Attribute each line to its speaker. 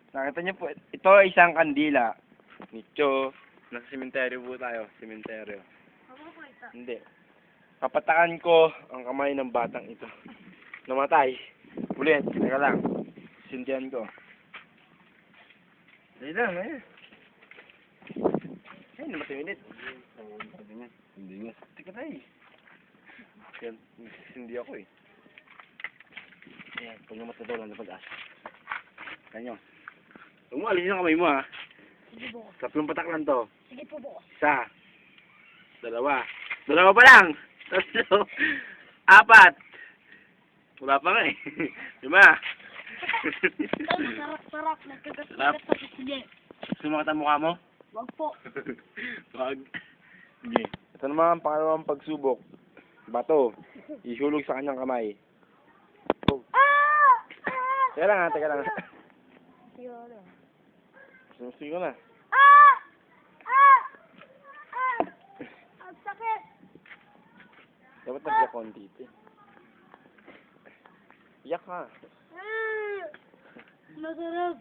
Speaker 1: Nakita niyo po, ito ay isang kandila. Nicho, nasa sementeryo po tayo, sementeryo. Hindi. Kapatakan ko ang kamay ng batang ito. Namatay. Ulit, teka lang. Sindihan ko. Dali lang, eh. Ay, namatay ulit. Hindi nga. Teka tayo. Yan, hindi ako eh. Ayan, pag namatay daw lang na pag-as. Kanyo. Huwag mo alisin ang kamay mo ha.
Speaker 2: Sige po.
Speaker 1: 3 patak lang to.
Speaker 2: Sige po po.
Speaker 1: 1, 2. 2 pa lang. 3, 4. Wala pa nga eh. 5.
Speaker 2: Sarap. Nagkagat
Speaker 1: Sarap.
Speaker 2: sa sige.
Speaker 1: Sumakit ang mukha mo?
Speaker 2: Wag po.
Speaker 1: Wag. Sige. Ito naman ang pangalawang pagsubok. Bato. Ihulog sa kanyang kamay. Oh. Teka lang ha, teka lang.
Speaker 2: Sige na.
Speaker 1: Sumusi ko na.
Speaker 2: Ang sakit.
Speaker 1: Dapat nagka-konti ito eh. Iyak ka.
Speaker 2: Masarap.